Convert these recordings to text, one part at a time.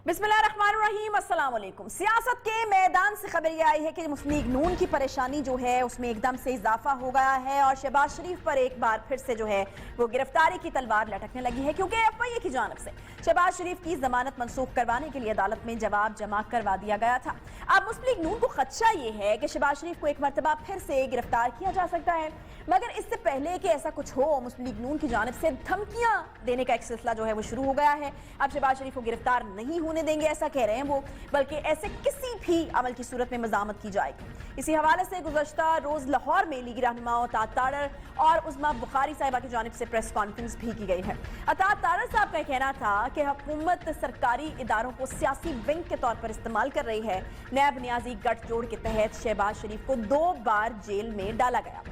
बिस्मिल्लाहिर्रहमानिर्रहीम, अस्सलाम वालेकुम। सियासत के मैदान से खबर ये आई है कि मुस्लिम लीग नून की परेशानी जो है उसमें एकदम से इजाफा हो गया है और शहबाज शरीफ पर एक बार फिर से जो है वो गिरफ्तारी की तलवार लटकने लगी है, क्योंकि एफआईए की जानिब से शहबाज शरीफ की जमानत मनसूख करवाने के लिए अदालत में जवाब जमा करवा दिया गया था। अब मुस्लिम लीग नून को खदशा ये है कि शहबाज शरीफ को एक मरतबा फिर से गिरफ्तार किया जा सकता है, मगर इससे पहले कि ऐसा कुछ हो मुस्लिम लीग नून की जानिब से धमकियां देने का एक सिलसिला जो है वो शुरू हो गया है। अब शहबाज शरीफ को गिरफ्तार नहीं होने देंगे ऐसा कह रहे हैं वो, बल्कि ऐसे किसी भी अमल की सूरत में मज़ामत की जाएगी। इसी हवाले से गुज़श्ता रोज लाहौर में लीगी रहनुमा अतात तारर और उस्मा बुखारी साहिबा की जानिब से प्रेस कॉन्फ्रेंस भी की गई है। अतात तारर साहब का कहना था कि हुकूमत सरकारी इदारों को सियासी विंग के तौर पर इस्तेमाल कर रही है। नैब नियाजी गठजोड़ के तहत शहबाज शरीफ को 2 बार जेल में डाला गया,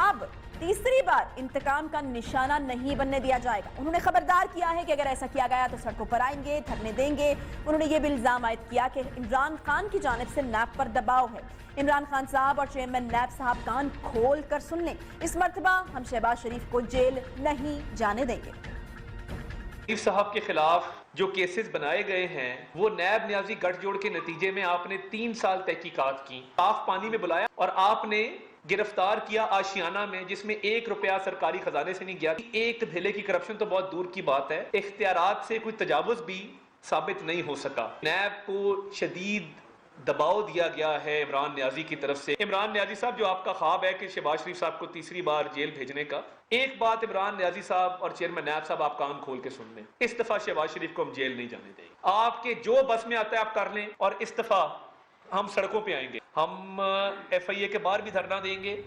अब तीसरी बार इंतकाम का निशाना नहीं बनने दिया जाएगा। उन्होंने खबरदार किया है कि अगर ऐसा किया गया तो सड़कों पर आएंगे, धरने देंगे। उन्होंने ये भी इल्जाम आयद किया कि इमरान खान की जानिब से नैब पर दबाव है। इमरान खान साहब और चेयरमैन नैब साहब कान खोल कर सुन लें, इस मर्तबा हम शहबाज शरीफ को जेल नहीं जाने देंगे। शरीफ साहब के खिलाफ जो केसेस बनाए गए हैं वो नैब नियाजी गठजोड़ के नतीजे में आपने 3 साल तहकीकात की, साफ पानी में बुलाया और आपने गिरफ्तार किया आशियाना में, जिसमें 1 रुपया सरकारी खजाने से नहीं गया। एक धेले की करप्शन तो बहुत दूर की बात है, इख्तियारात से कोई तजावुज भी साबित नहीं हो सका। नैब को शदीद दबाव दिया गया है इमरान नियाजी की तरफ से। इमरान नियाजी साहब, जो आपका ख्वाब है कि शहबाज शरीफ साहब को तीसरी बार जेल भेजने का, एक बात इमरान नियाजी साहब और चेयरमैन नैब साहब आप कान खोल के सुन लें, इस दफा शहबाज शरीफ को हम जेल नहीं जाने देंगे। आपके जो बस में आता है आप कर लें, और इस दफा हम सड़कों पे आएंगे, हम एफआईए के बाहर भी धरना देंगे।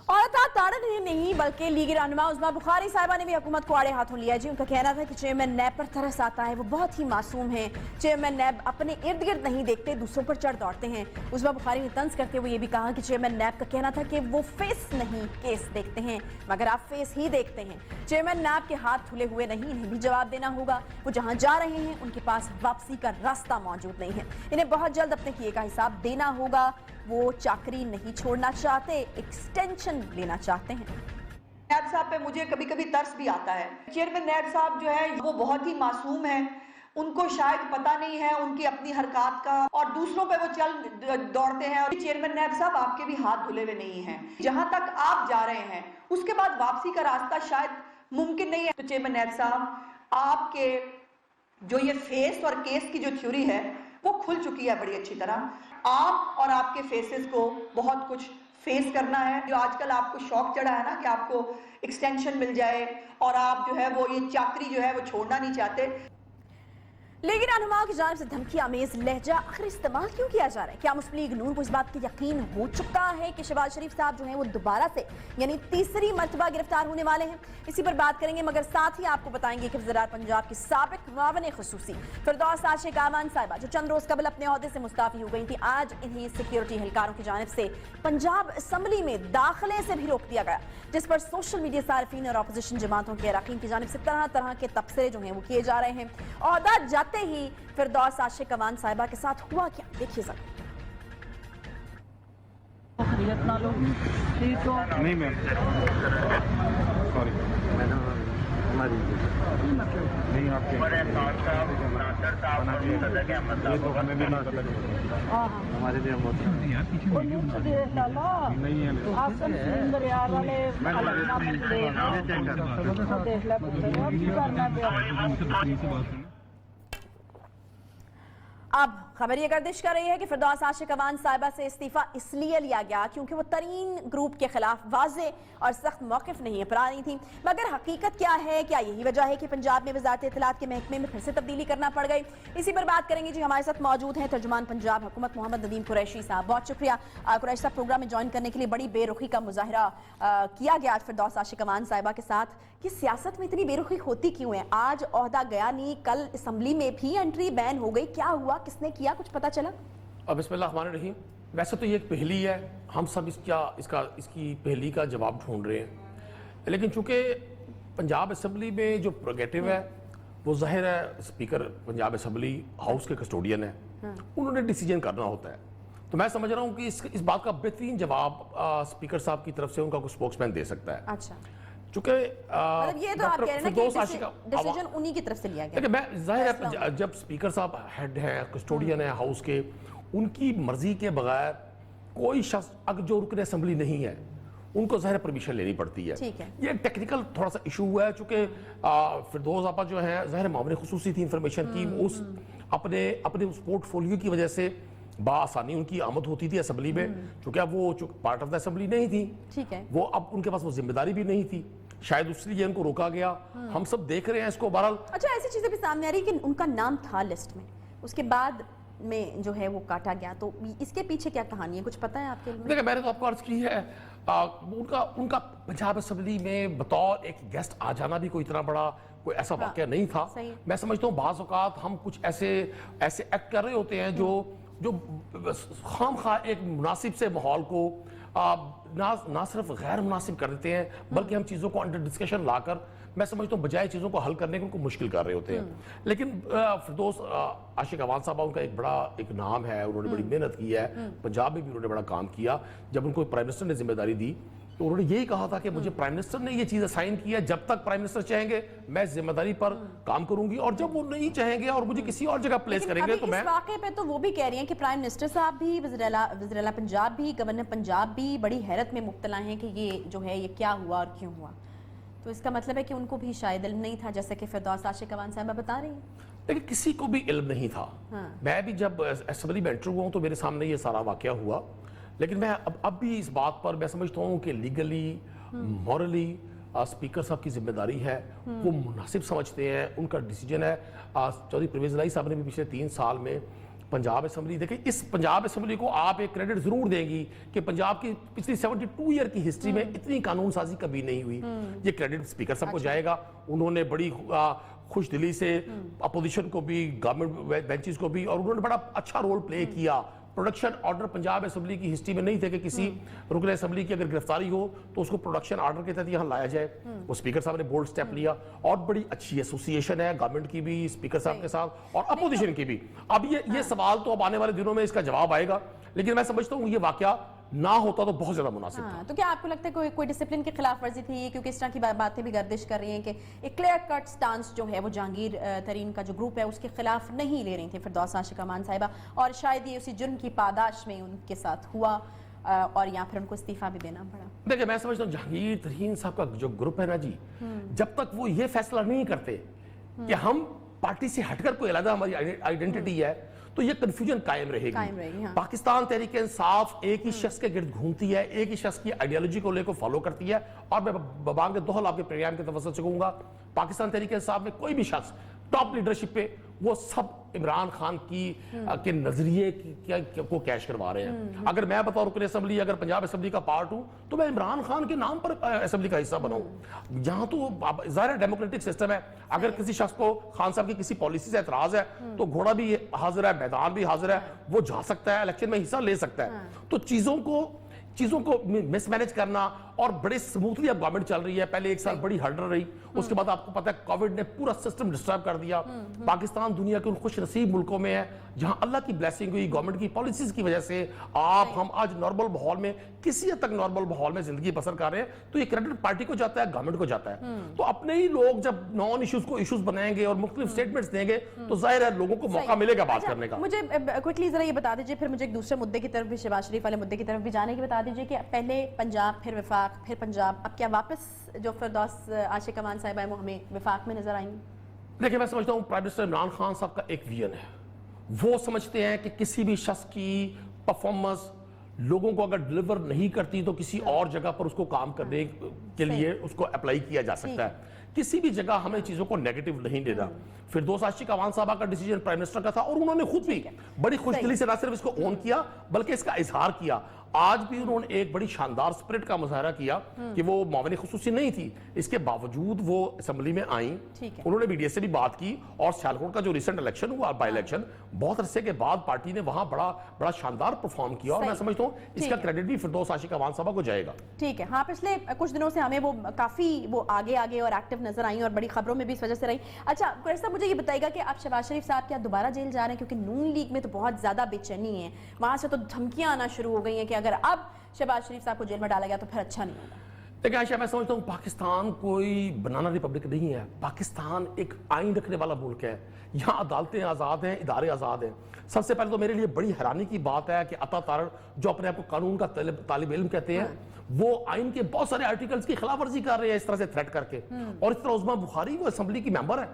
और अतात तारर ने नहीं बल्कि लीगी रहनुमा उस्मा बुखारी साहिबा ने भी हुकूमत को आड़े हाथों लिया जी। उनका कहना था कि चेयरमैन नैब पर तरस आता है, वो बहुत ही मासूम है। चेयरमैन नैब अपने इर्द गिर्द नहीं देखते, दूसरों पर चढ़ दौड़ते हैं। उस्मा बुखारी ने तंज करते हुए ये भी कहा कि चेयरमैन नैब का कहना था कि वो फेस नहीं केस देखते हैं, मगर आप फेस ही देखते हैं। चेयरमैन नैब के हाथ खुले हुए नहीं, इन्हें भी जवाब देना होगा। वो जहाँ जा रहे हैं उनके पास वापसी का रास्ता मौजूद नहीं है, इन्हें बहुत जल्द अपने किए का हिसाब देना होगा। वो चाकरी नहीं छोड़ना चाहते, एक्सटेंशन लेना चाहते हैं। नैब साहब पे मुझे कभी कभी तरस भी आता है। चेयरमैन नैब साहब जो है वो बहुत ही मासूम है, उनको शायद पता नहीं है उनकी अपनी हरकत का, और दूसरों पे वो चल दौड़ते हैं। और चेयरमैन नैब साहब आपके भी हाथ धुले हुए नहीं हैं, जहां तक आप जा रहे हैं उसके बाद वापसी का रास्ता शायद मुमकिन नहीं है। तो चेयरमैन नैब साहब, आपके जो ये फेस और केस की जो थ्योरी है वो खुल चुकी है बड़ी अच्छी तरह। आप और आपके फेसेस को बहुत कुछ फेस करना है। जो आजकल आपको शौक चढ़ा है ना कि आपको एक्सटेंशन मिल जाए, और आप जो है वो ये चाकरी जो है वो छोड़ना नहीं चाहते। लीगी रहनुमा की जानिब से धमकी आमेज लहजा आखिर इस्तेमाल क्यों किया जा रहा है? क्या मुस्लिम लीग नून को इस बात का यकीन हो चुका है कि शहबाज शरीफ साहब जो हैं वो दोबारा से यानी तीसरी मर्तबा गिरफ्तार होने वाले हैं? इसी पर बात करेंगे, मगर साथ ही आपको बताएंगे कि वज़ीर पंजाब की साबिक मुआविन खुसूसी फिरदौस आशिक आमान साहिबा, जो चंद रोज कबल अपने ओहदे से मुस्ताफी हो गई थी, आज इन्हें सिक्योरिटी एहलकारों की जानिब से पंजाब असम्बली में दाखिले से भी रोक दिया गया, जिस पर सोशल मीडिया सार्फिन और अपोजिशन जमातों के अरकान की जानिब से तरह तरह के तबसरे जो हैं वो किए जा रहे हैं। ओहदा जाते ही फिरदौस आशिक अमान साहिबा के साथ हुआ क्या, देखिए जरा। नहीं मैम, सॉरी नहीं, आपके ये तो हमें भी नहीं पता, हमारे लिए बहुत नहीं है। अब खबर ये गर्दिश कर रही है कि फिरदौस आशिक अमान साहिबा से इस्तीफा इसलिए लिया गया क्योंकि वो तरीन ग्रुप के खिलाफ वाज़े और सख्त मौक़िफ़ नहीं अपना रही थी। मगर हकीकत क्या है? क्या यही वजह है कि पंजाब में वज़ारत इत्तलात के महकमे में फिर से तब्दीली करना पड़ गई? इसी पर बात करेंगे जी। हमारे साथ मौजूद हैं तर्जुमान पंजाब हुकूमत मोहम्मद नदीम कुरैशी साहब। बहुत शुक्रिया कुरैशी साहब प्रोग्राम में ज्वाइन करने के लिए। बड़ी बेरुखी का मुजाहरा किया गया आज फिरदौस आशिक अमान साहिबा के साथ, कि सियासत में इतनी बेरुखी होती क्यों है? आज ओहदा गया नहीं, कल असम्बली में भी एंट्री बैन हो गई, क्या हुआ, किसने किया, कुछ पता चला? बिस्मिल्लाहिर्रहमानिर्रहीम। वैसे तो ये एक पहेली है, हम सब इसकी पहेली का जवाब ढूंढ रहे हैं, लेकिन चूंकि पंजाब असम्बली में जो प्रोगेटिव है वो ज़ाहिर है स्पीकर पंजाब असम्बली हाउस के कस्टोडियन है, उन्होंने डिसीजन करना होता है। तो मैं समझ रहा हूँ कि इस बात का बेहतरीन जवाब स्पीकर साहब की तरफ से उनका कुछ स्पोक्समैन दे सकता है। अच्छा। چونکہ مطلب یہ تو آپ کہہ رہے ہیں فردوس نا عاشق کہ ڈیسیجن انہی کی طرف سے لیا گیا. دیکھیں میں ظاہر ہے جب اسپیکر صاحب ہیڈ ہیں کسٹوڈین ہیں ہاؤس کے, ان کی مرضی کے بغیر کوئی شخص اگر جو رکن اسمبلی نہیں ہے ان کو ظاہر پرمیشن لینی پڑتی ہے. یہ ایک ٹیکنیکل تھوڑا سا ایشو ہوا ہے چونکہ فردوس آپا جو ہیں ظاہر معاون خصوصی تھی انفارمیشن کی, اس اپنے اس پورٹ فولیو کی وجہ سے بآسانی ان کی آمد ہوتی تھی اسمبلی میں, چونکہ اب وہ پارٹ آف دا اسمبلی نہیں تھی, وہ اب ان کے پاس وہ ذمہ داری بھی نہیں تھی, شاید اس لیے ان کو روکا گیا. ہم سب دیکھ رہے ہیں اس کو. بہرحال اچھا ایسی چیزیں بھی سامنے آ رہی ہے کہ ان کا نام تھا لسٹ میں, اس کے بعد میں جو ہے وہ کاٹا گیا, تو اس کے پیچھے کیا کہانی ہے, کچھ پتہ ہے آپ کے علم میں؟ دیکھیں میں نے تو آپ کو عرض کی ہے ان کا پنجاب اسمبلی میں بطور ایک گیسٹ آ جانا بھی کوئی اتنا بڑا کوئی ایسا واقعہ نہیں تھا. میں سمجھتا ہوں بعض اوقات ہم کچھ ایسے ایکٹ کر رہے ہوتے ہیں جو خام خواہ ایک مناسب سے ماحول کو نہ صرف غیر مناسب کر دیتے ہیں بلکہ ہم چیزوں کو انڈر ڈسکشن لا کر میں سمجھتا ہوں بجائے چیزوں کو حل کرنے کے ان کو مشکل کر رہے ہوتے ہیں. لیکن فردوس عاشق اعوان صاحبہ ان کا ایک بڑا ایک نام ہے, انہوں نے بڑی محنت کی ہے, پنجاب میں بھی انہوں نے بڑا کام کیا. جب ان کو پرائم منسٹر نے ذمہ داری دی تو انہوں نے یہی کہا تھا کہ مجھے پرائم منسٹر نے یہ چیز اسائن کی ہے, جب تک پرائم منسٹر چاہیں گے میں ذمہ داری پر کام کروں گی, اور جب وہ نہیں چاہیں گے اور مجھے کسی اور جگہ پلیس کریں گے تو میں. اس واقعے پہ تو وہ بھی کہہ رہی ہیں کہ پرائم منسٹر صاحب بھی, وزیر اعلیٰ پنجاب بھی, گورنر پنجاب بھی بڑی حیرت میں مبتلا ہیں کہ یہ جو ہے یہ کیا ہوا اور کیوں ہوا. تو اس کا مطلب ہے کہ ان کو بھی شاید علم نہیں تھا, جیسے کہ فردوس عاشق اعوان صاحبہ بتا رہی ہیں. لیکن کسی کو بھی علم نہیں تھا. میں بھی جب اسمبلی میں انٹر ہوا ہوں تو میرے سامنے یہ سارا واقعہ ہوا, لیکن میں اب بھی اس بات پر میں سمجھتا ہوں کہ لیگلی مورلی اسپیکر صاحب کی ذمہ داری ہے, وہ مناسب سمجھتے ہیں, ان کا ڈیسیجن ہے. چودھری پرویز الہی صاحب نے بھی پچھلے 3 سال میں پنجاب اسمبلی, دیکھیں اس پنجاب اسمبلی کو آپ ایک کریڈٹ ضرور دیں گی کہ پنجاب کی پچھلی 72 ایئر کی ہسٹری میں اتنی قانون سازی کبھی نہیں ہوئی. یہ کریڈٹ اسپیکر صاحب کو جائے گا. انہوں نے بڑی خوش دلی سے اپوزیشن کو بھی, گورنمنٹ بینچز کو بھی, اور انہوں نے بڑا اچھا رول پلے کیا. پروڈکشن آرڈر پنجاب اسمبلی کی ہسٹری میں نہیں تھے کہ کسی رکن اسمبلی کی اگر گرفتاری ہو تو اس کو پروڈکشن آرڈر کے تحت یہاں لایا جائے. وہ اسپیکر صاحب نے بولڈ سٹیپ لیا, اور بڑی اچھی ایسوسیشن ہے گورنمنٹ کی بھی اسپیکر صاحب کے ساتھ اور اپوزیشن کی بھی. اب یہ سوال تو اب آنے والے دنوں میں اس کا جواب آئے گا, لیکن میں سمجھتا ہوں یہ واقعہ نہ ہوتا تو بہت زیادہ مناسب تھا. تو کیا آپ کو لگتا ہے کوئی ڈسپلن کی خلاف ورزی تھی, کیونکہ اس طرح کی باتیں بھی گردش کر رہی ہیں کہ ایک کلیئر کٹ سٹانس جو ہے وہ جہانگیر ترین کا جو گروپ ہے اس کے خلاف نہیں لے رہی تھی فردوس عاشق اعوان صاحبہ, اور شاید یہ اسی جرم کی پاداش میں ان کے ساتھ ہوا اور یا پھر ان کو استعفیٰ بھی دینا پڑا. دیکھیں میں سمجھتا ہوں جہانگیر ترین صاحب کا جو گروپ ہے نا جی, جب تک وہ یہ فیصلہ نہیں کرتے کہ ہم پارٹی سے ہٹ کر کوئی علیحدہ ہماری آئیڈینٹی ہے تو یہ کنفیوژن قائم رہے گی. پاکستان تحریک انصاف ایک ہی شخص کے گرد گھومتی ہے, ایک ہی شخص کی آئیڈیالوجی کو لے کو فالو کرتی ہے, اور میں ببانگ دوہل آپ کے پروگرام کے توسط سے کہوں گا پاکستان تحریک انصاف میں کوئی بھی شخص ٹاپ لیڈرشپ پہ وہ سب عمران خان کے نظریے کو کیش کروا رہے ہیں. اگر میں بطور رکن اسمبلی اگر پنجاب اسمبلی کا پارٹ ہوں تو میں عمران خان کے نام پر اسمبلی کا حصہ بناؤں. یہاں تو ظاہر ڈیموکریٹک سسٹم ہے, اگر کسی شخص کو خان صاحب کی کسی پالیسی سے اعتراض ہے تو گھوڑا بھی حاضر ہے, میدان بھی حاضر ہے, وہ جا سکتا ہے, الیکشن میں حصہ لے سکتا ہے. تو چیزوں کو مس مینج کرنا, اور بڑے سموتھلی اب گورنمنٹ چل رہی ہے. پہلے 1 سال بڑی ہرڈل رہی, اس کے بعد آپ کو پتہ ہے کووڈ نے پورا سسٹم ڈسٹرب کر دیا. پاکستان دنیا کے ان خوش نصیب ملکوں میں ہے جہاں اللہ کی بلیسنگ ہوئی گورنمنٹ کی پالیسیز کی وجہ سے ہم آج نارمل ماحول میں کسی حد تک نارمل ماحول میں زندگی بسر کر رہے ہیں. تو یہ کریڈٹ پارٹی کو جاتا ہے, گورنمنٹ کو جاتا ہے. تو اپنے ہی لوگ جب نان ایشوز کو ایشوز بنائیں گے اور مختلف سٹیٹمنٹس دیں گے تو ظاہر ہے لوگوں کو موقع ملے گا بات کرنے کا. مجھے کوئکلی ذرا یہ بتا دیجیے, پھر مجھے ایک دوسرے مدعے کی طرف بھی, شہباز شریف والے مدعے کی طرف بھی جانے کی بتا دیجیے کہ پہلے پنجاب پھر وفاق پھر پنجاب, اب کیا واپس جو فردوس عاشق اعوان صاحبہ ہے وہ ہمیں وفاق میں نظر آئیں گی؟ دیکھیں میں سمجھتا ہوں پرائم منسٹر عمران خان صاحب کا ایک ویژن ہے. وہ سمجھتے ہیں کہ کسی بھی شخص کی پرفارمنس لوگوں کو اگر ڈلیور نہیں کرتی تو کسی اور جگہ پر اس کو کام کرنے کے لیے اس کو اپلائی کیا جا سکتا ہے. کسی بھی جگہ ہمیں چیزوں کو نیگیٹو نہیں لینا. فردوس عاشق اعوان صاحبہ کا ڈیسیجن پرائم منسٹر کا تھا, اور انہوں نے خود بھی بڑی خوش دلی سے نہ صرف اس کو اون کیا بلکہ اس کا اظہار کیا. آج بھی انہوں نے ایک بڑی شاندار سپرٹ کا مظاہرہ کیا کہ وہ معاون خصوصی نہیں تھی, اس کے باوجود وہ اسمبلی میں آئیں. انہوں نے میڈیا سے بھی بات کی, اور سیالکوٹ کا جو ریسنٹ الیکشن ہوا بائی الیکشن, بہت عرصے کے بعد پارٹی نے وہاں بڑا شاندار پرفارم کیا, اور میں سمجھتا ہوں اس کا کریڈٹ بھی فردوس عاشق اعوان صاحبہ کو جائے گا. ٹھیک ہے. ہاں پچھلے کچھ دنوں سے ہمیں وہ کافی آگے اور ایکٹیو نظر آئیں اور بڑی خبروں میں بھی اس وجہ سے رہی. اچھا قریش صاحب مجھے یہ بتائے گا کہ آپ شہباز شریف صاحب کیا دوبارہ جیل جا رہے ہیں, کیونکہ نون لیگ میں تو بہت زیادہ بے چینی ہے, وہاں سے تو دھمکیاں آنا شروع ہو گئی ہیں کہ اگر اب شہباز شریف صاحب کو جیل میں ڈالا گیا تو پھر اچھا نہیں ہوگا. देखिए आयशा, मैं समझता हूँ पाकिस्तान कोई बनाना रिपब्लिक नहीं है। पाकिस्तान एक आइन रखने वाला मुल्क है। यहाँ अदालतें आज़ाद हैं, इदारे आज़ाद हैं। सबसे पहले तो मेरे लिए बड़ी हैरानी की बात है कि अता तारड़, जो अपने आप को कानून का तालिब इल्म कहते हैं, वो आइन के बहुत सारे आर्टिकल्स की खिलाफ वर्जी कर रहे हैं इस तरह से थ्रेट करके। और इस तरह उस्मा बुखारी, वो असेंबली की मेंबर है,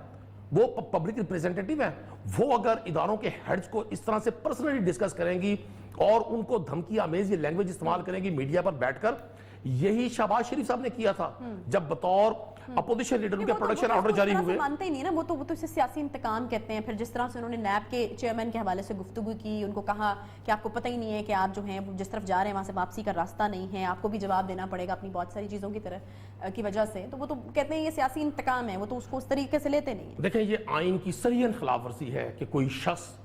वो पब्लिक रिप्रेजेंटेटिव है, वो अगर इदारों के हेड्स को इस तरह से पर्सनली डिस्कस करेंगी और उनको धमकी आमेज ये लैंग्वेज इस्तेमाल करेंगी मीडिया पर बैठकर, यही शहबाज शरीफ साहब ने किया था जब बतौर अपोजिशन लीडर उनके प्रोडक्शन ऑर्डर जारी हुए। मानते ही नहीं ना, वो तो इसे सियासी इंतकाम कहते हैं। फिर जिस तरह से उन्होंने नैब के चेयरमैन के हवाले से गुफ्तगू की, उनको कहा कि आपको पता ही नहीं है कि आप जो हैं जिस तरफ जा रहे हैं वहाँ से वापसी का रास्ता नहीं है, आपको भी जवाब देना पड़ेगा अपनी बहुत सारी चीज़ों की तरह की वजह से। तो वो तो कहते हैं ये सियासी इंतकाम है, वो तो उसको उस तरीके से लेते नहीं है। देखें, ये आइन की सरीहन खिलाफ वर्जी है कि कोई शख्स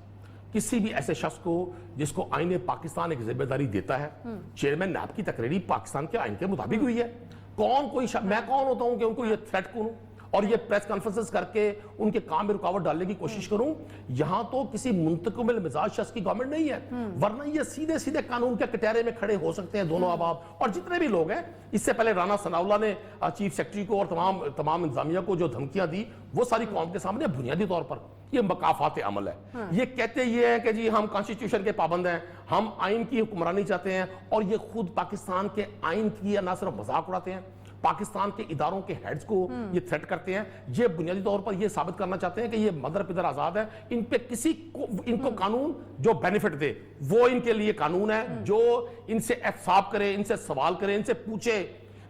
किसी भी ऐसे शख्स को जिसको आईने पाकिस्तान एक जिम्मेदारी देता है, चेयरमैन नैब की तकरीरी पाकिस्तान के आइन के मुताबिक हुई है। मैं कौन होता हूं कि उनको ये थ्रेट करूं और ये प्रेस कॉन्फ्रेंसेस करके उनके काम में रुकावट डालने की कोशिश करूं। यहां तो किसी मुंतकमिल मिजाज शख्स की गवर्नमेंट नहीं है, वरना ये सीधे सीधे कानून के कटहरे में खड़े हो सकते हैं दोनों अहबाब। और जितने भी लोग हैं, इससे पहले राना सनाउल्लाह ने चीफ सेक्रेटरी को और तमाम इंतजामिया को जो धमकियां दी, वो सारी कौम के सामने बुनियादी तौर पर ये मकाफात अमल है। ये कहते ये है कि जी हम कॉन्स्टिट्यूशन के पाबंद हैं, हम आइन की हुक्मरानी चाहते हैं, और ये खुद पाकिस्तान के आइन की न सिर्फ मजाक उड़ाते हैं, पाकिस्तान के इदारों के हेड्स को ये थ्रेट करते हैं। ये बुनियादी तौर पर ये साबित करना चाहते हैं कि ये मदर पिदर आजाद है, इन पे किसी को इनको कानून जो बेनिफिट दे वो इनके लिए कानून है, जो इनसे एहसाब करे, इनसे सवाल करे, इनसे पूछे।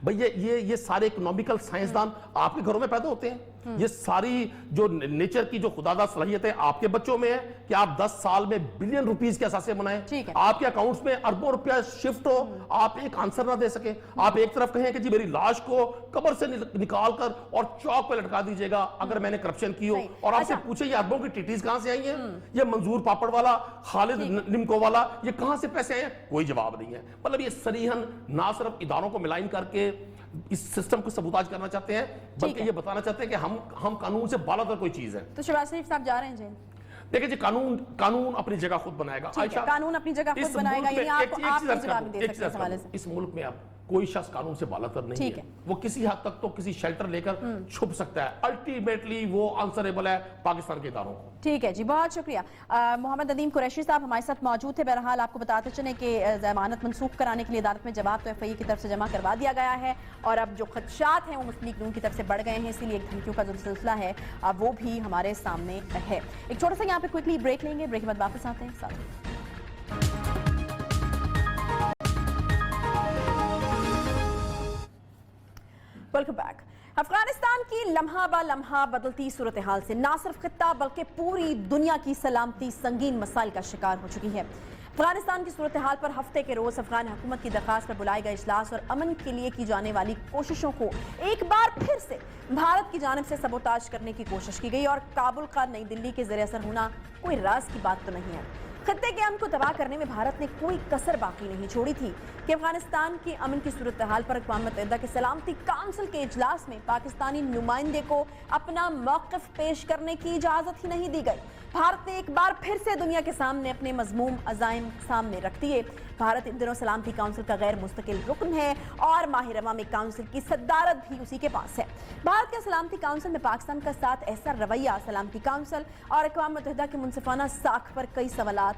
भाई ये सारे इकोनॉमिकल साइंसदान आपके घरों में पैदा होते हैं। ये सारी जो नेचर की जो खुदादा सलाहियत है आपके बच्चों में है कि आप 10 साल में बिलियन रुपीस के असासे बनाएं, आपके अकाउंट्स में अरबों रुपया शिफ्ट हो, आप एक आंसर ना दे सके। आप एक तरफ कहें कि जी मेरी लाश को कब्र से निकाल कर और चौक पे लटका दीजिएगा अगर मैंने करप्शन की हो, और आपसे पूछे ये अरबों की टीटीज कहां से आई हैं, ये मंजूर पापड़ वाला, खालिद निमको वाला, ये कहां से पैसे आए, कोई जवाब नहीं है। मतलब ये सरीहन ना सिर्फ इदारों को मिलाइन करके इस सिस्टम को सबूताज करना चाहते हैं, बल्कि ये बताना चाहते हैं कि हम कानून से बालातर कोई चीज है। तो शहबाज शरीफ साहब जा रहे हैं जेल। देखिए जी, कानून अपनी जगह खुद बनाएगा। कानून अपनी जगह खुद बनाएगा, यानी आप जवाब दे सकते हैं इस हवाले से। इस मुल्क में अब कोई शख्स कानून से बालातर नहीं है। वो किसी हद तक तो किसी शेल्टर लेकर छुप सकता है, अल्टीमेटली वो आंसरेबल है पाकिस्तान के इदारों को। ठीक है जी, बहुत शुक्रिया। मोहम्मद नदीम कुरैशी साहब हमारे साथ मौजूद थे। बहरहाल आपको बताते चलें कि जमानत मनसूख कराने के लिए अदालत में जवाब तो एफआईए की तरफ से जमा करवा दिया गया है, और अब जो खदशात हैं वो मुस्लिम लीग नून की तरफ से बढ़ गए हैं, इसीलिए एक धमकियों का जो सिलसिला है वो भी हमारे सामने है। एक छोटा सा यहाँ पे क्विकली ब्रेक लेंगे, ब्रेक के बाद वापस आते हैं। Welcome back. अफगानिस्तान की लम्हा बा लम्हा बदलती सूरत हाल से ना सिर्फ खित्ता बल्कि पूरी दुनिया की सलामती संगीन मसाइल का शिकार हो चुकी है। अफगानिस्तान की सूरत हाल पर हफ्ते के रोज अफगान हुकूमत की दरखास्त पर बुलाए गए इजलास और अमन के लिए की जाने वाली कोशिशों को एक बार फिर से भारत की जानिब से सबोताज करने की कोशिश की गई, और काबुल का नई दिल्ली के ज़रिए असर होना कोई राज की बात तो नहीं है। खत्ते के अमन को तबाह करने में भारत ने कोई कसर बाकी नहीं छोड़ी थी कि अफगानिस्तान की अमन की सूरत हाल पर अक़वाम मुत्तहिदा के सलामती काउंसिल के इजलास में पाकिस्तानी नुमाइंदे को अपना मौक़िफ़ पेश करने की इजाज़त ही नहीं दी गई। भारत ने एक बार फिर से दुनिया के सामने अपने मज़मूम अज़ाइम सामने रख दिए। भारत इन दिनों सलामती काउंसिल का गैर मुस्तकिल रुकन है और माहिर अवामी काउंसिल की सदारत भी उसी के पास है। भारत के सलामती काउंसिल में पाकिस्तान का साथ ऐसा रवैया सलामती काउंसिल और अक़वाम मुत्तहिदा के मुनसिफाना साख पर कई सवालात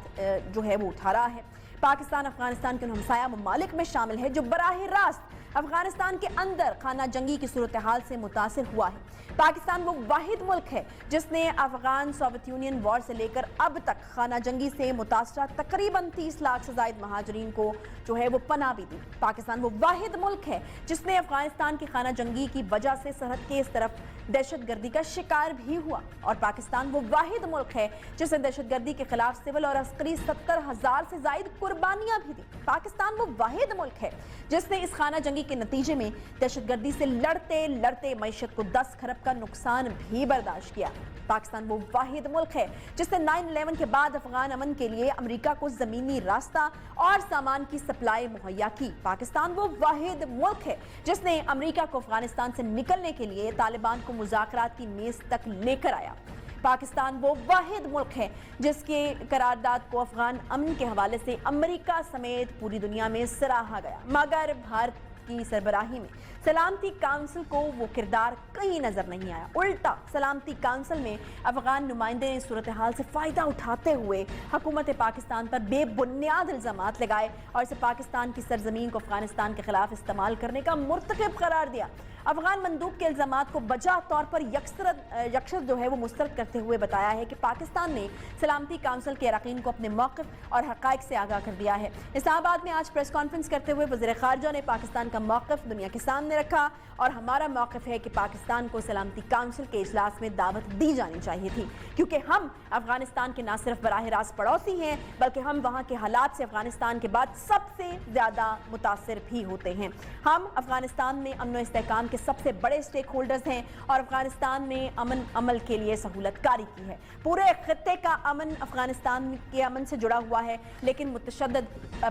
जो है वो उठा रहा है। पाकिस्तान अफगानिस्तान के उन हमसाया ममालिक में शामिल है जो बराह रास्त अफगानिस्तान के अंदर खाना जंगी की सूरत हाल से मुतासिर हुआ है। पाकिस्तान वो वाहिद मुल्क है जिसने अफगान सोवियत यूनियन वॉर से लेकर अब तक खाना जंगी से मुतासरा तकरीबन 30 लाख से ज़ायद महाजरीन को जो है वो पनाह भी दी। पाकिस्तान वो वाहिद मुल्क है जिसने अफगानिस्तान की खाना जंगी की वजह से सरहद के इस तरफ दहशतगर्दी का शिकार भी हुआ, और पाकिस्तान वो वाहिद मुल्क है जिसने दहशतगर्दी के खिलाफ सिविल और अस्करी 70,000 से ज़ायद कुर्बानियां भी दी। पाकिस्तान वो वाहिद मुल्क है जिसने इस खाना जंगी के नतीजे में दहशतगर्दी से लड़ते लड़ते मईशत को 10 खरब का नुकसान भी बर्दाश्त किया। पाकिस्तान वो वाहिद मुल्क है जिसने 9/11 के बाद अफगान अमन के लिए अमेरिका को जमीनी रास्ता और सामान की सप्लाई मुहैया की। पाकिस्तान वो वाहिद मुल्क है जिसने अमेरिका को अफगानिस्तान से निकलने के लिए तालिबान को मुज़ाकरात की मेज तक लेकर आया। पाकिस्तान वो वाहिद मुल्क है जिसके करारदाद को अफगान अमन के हवाले से अमेरिका समेत पूरी दुनिया में सराहा गया, मगर भारत की सरबराही में सलामती काउंसिल को वो किरदार कहीं नजर नहीं आया। उल्टा सलामती काउंसिल में अफगान नुमाइंदे ने सूरत हाल से फ़ायदा उठाते हुए हुकूमत पाकिस्तान पर बेबुनियाद इल्ज़ामात लगाए और इसे पाकिस्तान की सरजमीन को अफगानिस्तान के खिलाफ इस्तेमाल करने का मुर्तकिब करार दिया। अफगान मंदूब के इल्ज़ामात को बजा तौर पर यकसर जो है वो मुस्तरद करते हुए बताया है कि पाकिस्तान ने सलामती काउंसिल के अरकान को अपने मौक़िफ़ और हक़ाइक़ से आगाह कर दिया है। इस्लामाबाद में आज प्रेस कॉन्फ्रेंस करते हुए वज़ीर ख़ारजा ने पाकिस्तान का मौक़िफ़ दुनिया के सामने रखा और हमारा मौक़िफ़ है कि पाकिस्तान को सलामती काउंसिल के इजलास में दावत दी जानी चाहिए थी, क्योंकि हम अफगानिस्तान के न सिर्फ बराह रास्त पड़ोसी हैं बल्कि हम वहाँ के हालात से अफगानिस्तान के बाद सबसे ज़्यादा मुतासिर भी होते हैं। हम अफगानिस्तान में अमन व इस्तेहकाम के सबसे बड़े स्टेक होल्डर्स हैं और अफगानिस्तान में अमन अमल के लिए सहूलतकारी की है। पूरे खित्ते का अमन अफगानिस्तान के अमन से जुड़ा हुआ है, लेकिन मुतशद्दिद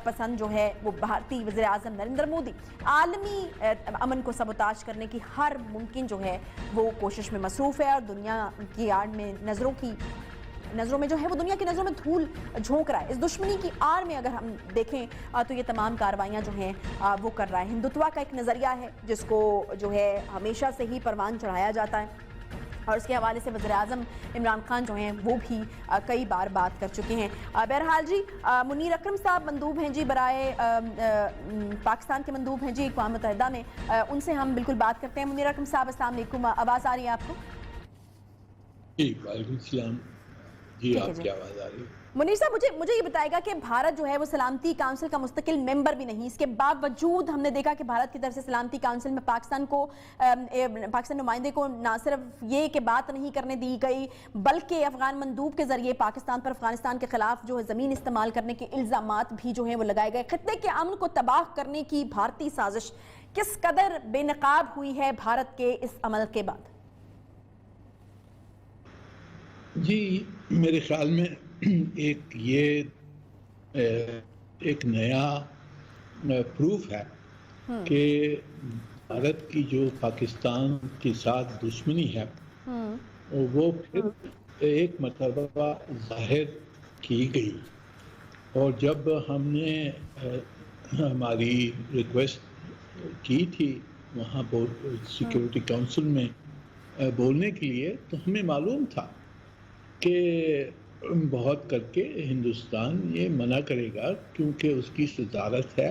पसंद जो है वो भारतीय वज़ीर आज़म नरेंद्र मोदी आलमी अमन को सबोताज करने की हर मुमकिन जो है वो कोशिश में मसरूफ़ है और दुनिया की आड़ में नज़रों में जो है वो दुनिया की नज़रों में धूल झोंक रहा है। इस दुश्मनी की आड़ में अगर हम देखें तो ये तमाम कार्रवाइयाँ जो हैं वो कर रहा है। हिंदुत्व का एक नज़रिया है जिसको जो है हमेशा से ही परवान चढ़ाया जाता है और उसके हवाले से वज़ीर आज़म इमरान खान जो हैं वो भी कई बार बात कर चुके हैं। बहरहाल जी, मुनीर अकरम साहब मंदूब हैं जी, बराए पाकिस्तान के मंदूब हैं जी अक़वाम मुत्तहिदा में, उनसे हम बिल्कुल बात करते हैं। मुनीर अकरम साहब अस्सलाम वालेकुम, आवाज़ आ रही है आपको? जी वालेकुम सलाम जी, आपकी आवाज़ आ रही है। मुनीर साहब, मुझे ये बताएगा कि भारत जो है वो सलामती काउंसिल का मुस्तकिल मेंबर भी नहीं, इसके बावजूद हमने देखा कि भारत की तरफ से सलामती काउंसिल में पाकिस्तान नुमाइंदे को ना सिर्फ ये कि बात नहीं करने दी गई बल्कि अफगान मंदूब के जरिए पाकिस्तान पर अफगानिस्तान के खिलाफ जो है ज़मीन इस्तेमाल करने के इल्ज़ामात भी जो है वो लगाए गए। खित्ते के अमन को तबाह करने की भारतीय साजिश किस कदर बेनकाब हुई है भारत के इस अमल के बाद? जी, मेरे ख्याल में एक नया प्रूफ है कि भारत की जो पाकिस्तान के साथ दुश्मनी है वो फिर एक मरतबा जाहिर की गई। और जब हमने हमारी रिक्वेस्ट की थी वहाँ सिक्योरिटी काउंसिल में बोलने के लिए, तो हमें मालूम था कि बहुत करके हिंदुस्तान ये मना करेगा क्योंकि उसकी सदारत है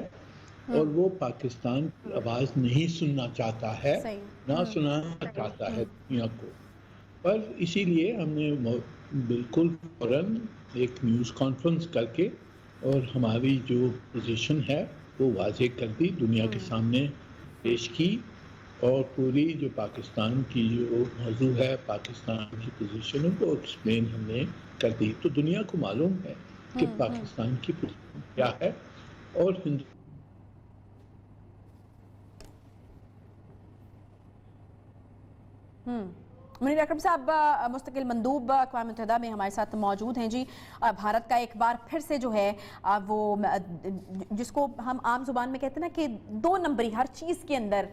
और वो पाकिस्तान की आवाज़ नहीं सुनना चाहता है, ना सुनाना चाहता है दुनिया को। पर इसीलिए हमने बिल्कुल फौरन एक न्यूज़ कॉन्फ्रेंस करके और हमारी जो पोजीशन है वो वाज़ेह कर दी, दुनिया के सामने पेश की और पूरी जो पाकिस्तान की जो मौजू है, पाकिस्तान की पोजीशन है वो एक्सप्लेन हमने कर दी। तो दुनिया को मालूम है कि पाकिस्तान की पोजीशन क्या है और मुनीर अकरम साहब मुस्तकिल मंदूब अक़वाम मुत्तहिदा में हमारे साथ मौजूद हैं जी। भारत का एक बार फिर से जो है वो जिसको हम आम जुबान में कहते हैं ना कि दो नंबरी हर चीज़ के अंदर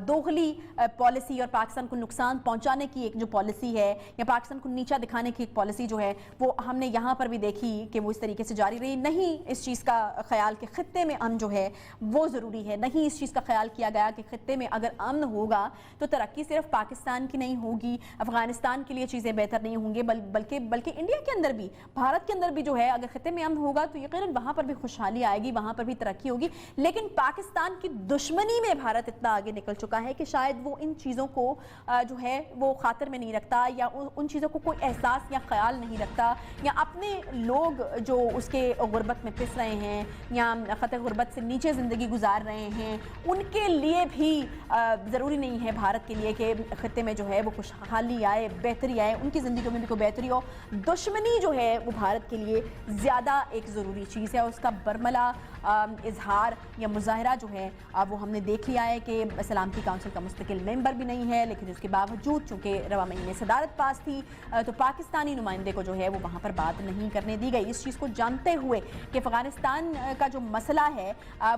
दोगली पॉलिसी और पाकिस्तान को नुकसान पहुंचाने की एक जो पॉलिसी है या पाकिस्तान को नीचा दिखाने की एक पॉलिसी जो है वो हमने यहाँ पर भी देखी कि वो इस तरीके से जारी रही। नहीं इस चीज़ का ख्याल कि खित्ते में अमन जो है वो ज़रूरी है, नहीं इस चीज़ का ख्याल किया गया कि खित्ते में अगर अमन होगा तो तरक्की सिर्फ पाकिस्तान की नहीं होगी, अफगानिस्तान के लिए चीज़ें बेहतर नहीं होंगी बल्कि इंडिया के अंदर भी, भारत के अंदर भी जो है अगर खित्ते में अमन होगा तो यकीनन वहाँ पर भी खुशहाली आएगी, वहाँ पर भी तरक्की होगी। लेकिन पाकिस्तान की दुश्मनी में भारत इतना आगे निकल चुका है कि शायद वो इन चीज़ों को जो है वो खातिर में नहीं रखता या उन चीज़ों को कोई एहसास या ख्याल नहीं रखता, या अपने लोग जो उसके गुर्बत में पिस रहे हैं या ख़तर गुर्बत से नीचे ज़िंदगी गुजार रहे हैं उनके लिए भी ज़रूरी नहीं है भारत के लिए कि खित्ते में जो है वो खुशहाली आए, बेहतरी आए, उनकी ज़िंदगियों में भी कोई बेहतरी हो। दुश्मनी जो है वो भारत के लिए ज़्यादा एक ज़रूरी चीज़ है, उसका बरमला इजहार या मुजाहरा जो है वो हमने देख लिया है कि सलामती काउंसिल का मुस्तकिल मेंबर भी नहीं है, लेकिन उसके बावजूद चूँकि रवा महीने सदारत पास थी तो पाकिस्तानी नुमाइंदे को जो है वो वहाँ पर बात नहीं करने दी गई। इस चीज़ को जानते हुए कि अफ़गानिस्तान का जो मसला है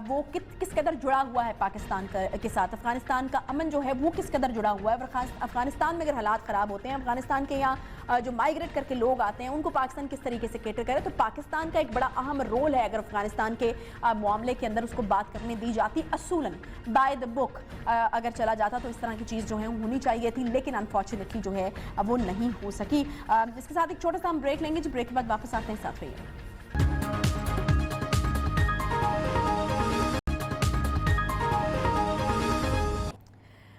वो किस कदर जुड़ा हुआ है पाकिस्तान के साथ, अफगानिस्तान अफगानिस्तान का अमन जो है वो किस कदर जुड़ा हुआ है। अफगानिस्तान में अगर हालात ख़राब होते हैं, अफगानिस्तान के यहाँ जो माइग्रेट करके लोग आते हैं उनको पाकिस्तान किस तरीके से केटर करे, तो पाकिस्तान का एक बड़ा अहम रोल है अगर अफगानिस्तान के मामले के अंदर उसको बात करने दी जाती। असूलन बाय द बुक अगर चला जाता तो इस तरह की चीज़ जो है होनी चाहिए थी, लेकिन अनफॉर्चुनेटली जो है वो नहीं हो सकी। इसके साथ एक छोटा सा हम ब्रेक लेंगे, जो ब्रेक के बाद वापस आते हैं, साथ रहिए।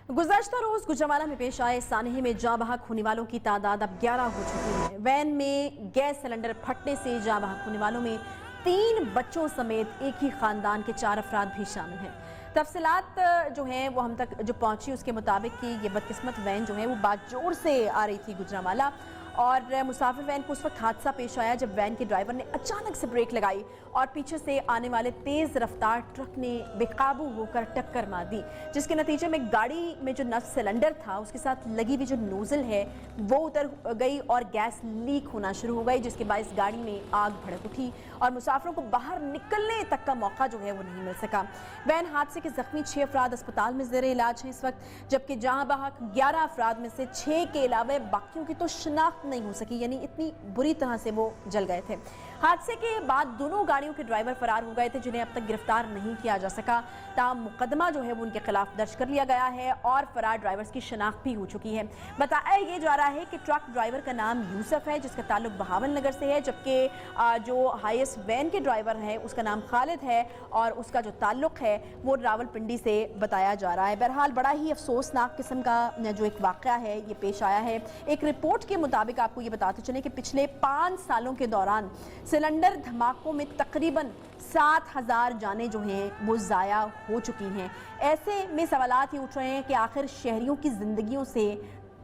गुज़श्ता रोज़ गुजरांवाला में पेश आए सानहे में जाँ बहक होने वालों की तादाद अब 11 हो चुकी है। वैन में गैस सिलेंडर फटने से जाँ बहक होने वालों में 3 बच्चों समेत एक ही खानदान के 4 अफराद भी शामिल हैं। तफसीलात जो हैं वो हम तक जो पहुंची उसके मुताबिक कि ये बदकिस्मत वैन जो है वो बागजोड़ से आ रही थी गुजरांवाला, और मुसाफिर वैन को उस वक्त हादसा पेश आया जब वैन के ड्राइवर ने अचानक से ब्रेक लगाई और पीछे से आने वाले तेज़ रफ्तार ट्रक ने बेकाबू होकर टक्कर मार दी, जिसके नतीजे में गाड़ी में जो नफ सिलेंडर था उसके साथ लगी हुई जो नोज़ल है वो उतर गई और गैस लीक होना शुरू हो गई, जिसके बाद इस गाड़ी में आग भड़क उठी और मुसाफिरों को बाहर निकलने तक का मौका जो है वो नहीं मिल सका। वैन हादसे के जख्मी 6 अफराद अस्पताल में ज़ेर इलाज हैं इस वक्त, जबकि जहां बहक 11 अफराद में से 6 के अलावा बाकियों की तो शनाख्त नहीं हो सकी, यानी इतनी बुरी तरह से वो जल गए थे। हादसे के बाद दोनों गाड़ियों के ड्राइवर फरार हो गए थे, जिन्हें अब तक गिरफ्तार नहीं किया जा सका। ताहम मुकदमा जो है वो उनके खिलाफ दर्ज कर लिया गया है और फरार ड्राइवर्स की शनाख्त भी हो चुकी है। बताया ये जा रहा है कि ट्रक ड्राइवर का नाम यूसुफ है, जिसका ताल्लुक बहावन नगर से है, जबकि जो हाईएस्ट वैन के ड्राइवर है उसका नाम खालिद है और उसका जो ताल्लुक है वो रावलपिंडी से बताया जा रहा है। बहरहाल बड़ा ही अफसोसनाक किस्म का जो एक वाक़या है ये पेश आया है। एक रिपोर्ट के मुताबिक आपको ये बताते चले कि पिछले 5 सालों के दौरान सिलेंडर धमाकों में तकरीबन 7,000 जानें जो हैं वो ज़ाया हो चुकी हैं। ऐसे में सवालात ये उठ रहे हैं कि आखिर शहरियों की ज़िंदगियों से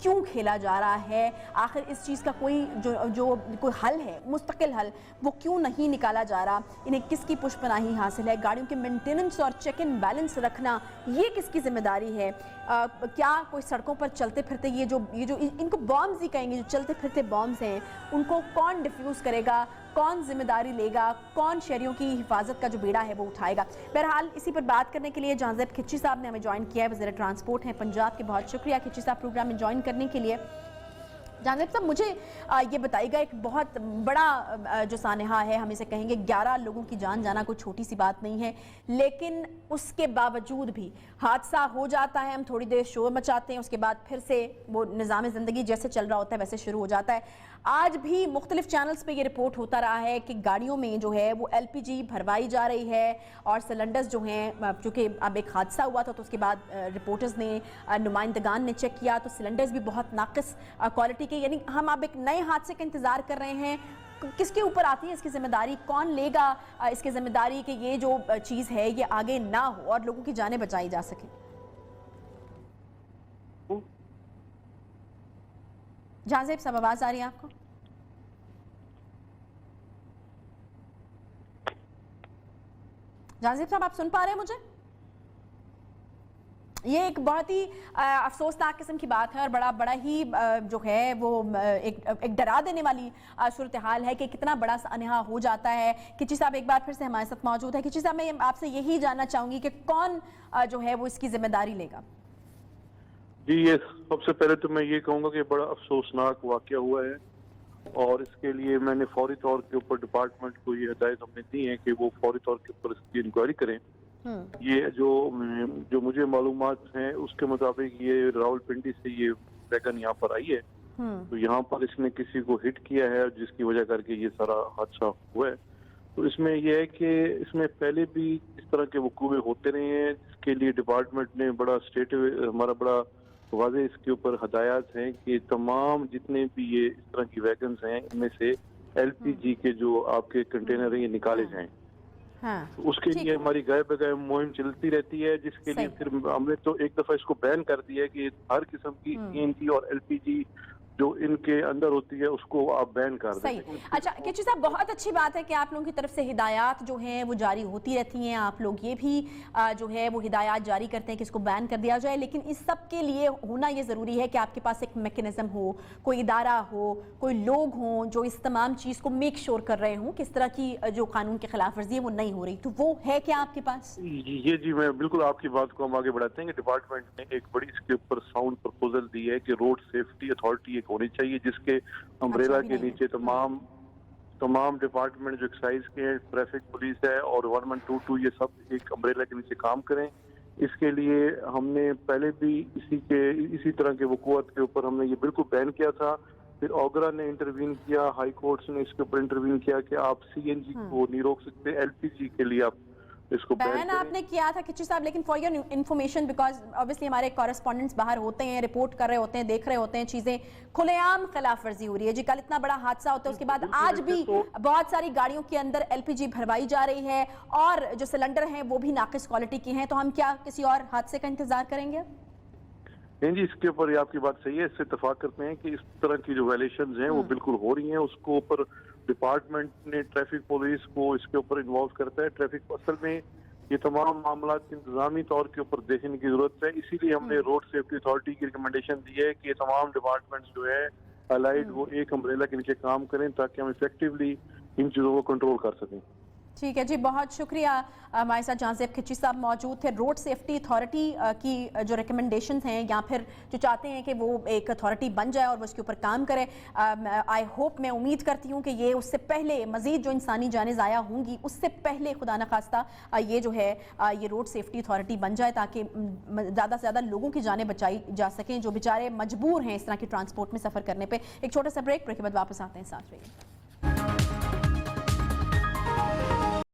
क्यों खेला जा रहा है, आखिर इस चीज़ का कोई जो कोई हल है, मुस्तकिल हल, वो क्यों नहीं निकाला जा रहा, इन्हें किसकी पुष्पनाही हासिल है, गाड़ियों के मेंटेनेंस और चेक इन बैलेंस रखना ये किसकी जिम्मेदारी है, क्या कोई सड़कों पर चलते फिरते ये जो इनको बॉम्ब्स ही कहेंगे, जो चलते फिरते बॉम्ब्स हैं उनको कौन डिफ्यूज़ करेगा, कौन जिम्मेदारी लेगा, कौन शहरियों की हिफाजत का जो बेड़ा है वो उठाएगा। बहरहाल इसी पर बात करने के लिए जांजेब खिच्ची साहब ने हमें ज्वाइन किया है, वज़ीर ट्रांसपोर्ट हैं पंजाब के। बहुत शुक्रिया खिच्ची साहब प्रोग्राम में ज्वाइन करने के लिए। जांजेब साहब मुझे ये बताइएगा, एक बहुत बड़ा जो सानहा है, हम इसे कहेंगे 11 लोगों की जान जाना कोई छोटी सी बात नहीं है, लेकिन उसके बावजूद भी हादसा हो जाता है, हम थोड़ी देर शोर मचाते हैं, उसके बाद फिर से वो निज़ाम ज़िंदगी जैसे चल रहा होता है वैसे शुरू हो जाता है। आज भी मुख्तलिफ चैनल्स पे ये रिपोर्ट होता रहा है कि गाड़ियों में जो है वो LPG भरवाई जा रही है और सिलेंडर्स जो हैं, चूँकि अब एक हादसा हुआ था तो उसके बाद रिपोर्टर्स ने, नुमाइंदगान ने चेक किया तो सिलेंडर्स भी बहुत नाक़िस क्वालिटी के, यानी हम अब एक नए हादसे का इंतज़ार कर रहे हैं। किसके ऊपर आती है इसकी जिम्मेदारी, कौन लेगा इसकी जिम्मेदारी कि ये जो चीज़ है ये आगे ना हो और लोगों की जानें बचाई जा सके? जांजेब साहब आवाज आ रही है आपको? जांजेब साहब आप सुन पा रहे हैं मुझे? ये एक बहुत ही अफसोसनाक किस्म की बात है और बड़ा ही जो है वो एक डरा देने वाली सूरत हाल है कि कितना बड़ा सानहा हो जाता है। किच्ची साहब एक बार फिर से हमारे साथ मौजूद है। किच्ची साहब मैं आपसे यही जानना चाहूँगी कि कौन जो है वो इसकी जिम्मेदारी लेगा? जी, ये सबसे पहले तो मैं ये कहूँगा कि बड़ा अफसोसनाक वाक़या हुआ है और इसके लिए मैंने फौरी तौर के ऊपर डिपार्टमेंट को ये हिदायत हमने दी है कि वो फौरी तौर के ऊपर इसकी इंक्वायरी करें। ये जो मुझे मालूमात हैं उसके मुताबिक ये रावलपिंडी से ये वैगन यहाँ पर आई है, तो यहाँ पर इसने किसी को हिट किया है जिसकी वजह करके ये सारा हादसा हुआ है। तो इसमें यह है कि इसमें पहले भी इस तरह के वकूए होते रहे हैं, जिसके लिए डिपार्टमेंट ने बड़ा हमारा बड़ा वाज़े इसके ऊपर हदायत हैं कि तमाम जितने भी ये इस तरह की वैगन्स हैं इनमें से LPG के जो आपके कंटेनर हैं ये निकाले जाएं। तो उसके लिए हमारी गाय बगाए मुहिम चलती रहती है, जिसके लिए फिर हमने तो एक दफा इसको बैन कर दिया है कि हर किस्म की CNG और LPG जो इनके अंदर होती है उसको आप बैन कर दें। सही। अच्छा किच्चू साहब, बहुत अच्छी बात है कि आप लोगों की तरफ से हिदायत जो हैं वो जारी होती रहती हैं, आप लोग ये भी जो है वो हिदायत जारी करते हैं कि इसको बैन कर दिया जाए, लेकिन इस सब के लिए होना ये ज़रूरी है कि आपके पास एक मैकेनिज्म हो, कोई इदारा हो, कोई लोग हों जो इस तमाम चीज़ को मेक श्योर कर रहे हों किस तरह की जो कानून की खिलाफ वर्जी है वो नहीं हो रही, तो वो है क्या आपके पास? ये जी मैं बिल्कुल आपकी बात को हम आगे बढ़ाते हैं कि डिपार्टमेंट ने एक बड़ी इसके ऊपर साउंड प्रपोजल दी है कि रोड सेफ्टी अथॉरिटी एक होनी चाहिए जिसके अम्ब्रेला अभी के नहीं नीचे तमाम डिपार्टमेंट जो एक्साइज के हैं, ट्रैफिक पुलिस है और 1122 ये सब एक अम्ब्रेला के नीचे काम करें। इसके लिए हमने पहले भी इसी तरह के वक़ूअत के ऊपर हमने ये बिल्कुल बैन किया था, फिर ओगरा ने इंटरवीन किया, हाई कोर्ट्स ने इसके ऊपर इंटरवीन किया कि आप सीएनजी को नहीं रोक सकते, एलपीजी के लिए आप इसको बैन आपने किया था किच्चू साहब, लेकिन for your information because obviously हमारे कॉरेस्पॉन्डेंट्स बाहर होते हैं, रिपोर्ट कर रहे होते हैं, देख रहे होते हैं, चीजें खुलेआम खिलाफ वर्जी हो रही है जी। कल इतना बड़ा हादसा होता है उसके बाद आज भी बहुत सारी गाड़ियों के अंदर एलपीजी भरवाई जा रही है और जो सिलेंडर हैं वो भी नाकिस क्वालिटी के हैं, तो हम क्या किसी और हादसे का इंतजार करेंगे? नहीं जी, इसके ऊपर आपकी बात सही है, इससे इत्तेफाक करते हैं कि इस तरह की जो वायलेशंस हैं वो बिल्कुल हो रही हैं, उसको ऊपर डिपार्टमेंट ने ट्रैफिक पुलिस को इसके ऊपर इन्वॉल्व करता है। ट्रैफिक असल में ये तमाम मामला इंतजामी तौर के ऊपर देखने की जरूरत है, इसीलिए हमने रोड सेफ्टी अथॉरिटी की रिकमेंडेशन दी है कि ये तमाम डिपार्टमेंट्स जो है अलाइड वो एक अम्ब्रेला के नीचे काम करें ताकि हम इफेक्टिवली इन चीज़ों को कंट्रोल कर सकें। ठीक है जी, बहुत शुक्रिया। हमारे साथ जांजेब खिच्ची साहब मौजूद थे। रोड सेफ्टी अथॉरिटी की जो रिकमेंडेशंस हैं या फिर जो चाहते हैं कि वो एक अथॉरिटी बन जाए और वो उसके ऊपर काम करे, आई होप, मैं उम्मीद करती हूँ कि ये उससे पहले मज़ीद जो इंसानी जानें ज़ाया होंगी उससे पहले खुदा न खास्ता ये जो है ये रोड सेफ्टी अथॉरिटी बन जाए ताकि ज़्यादा से ज़्यादा लोगों की जानें बचाई जा सकें जो बेचारे मजबूर हैं इस तरह की ट्रांसपोर्ट में सफ़र करने पर। एक छोटा सा ब्रेक के बाद वापस आते हैं, साथ रहिए।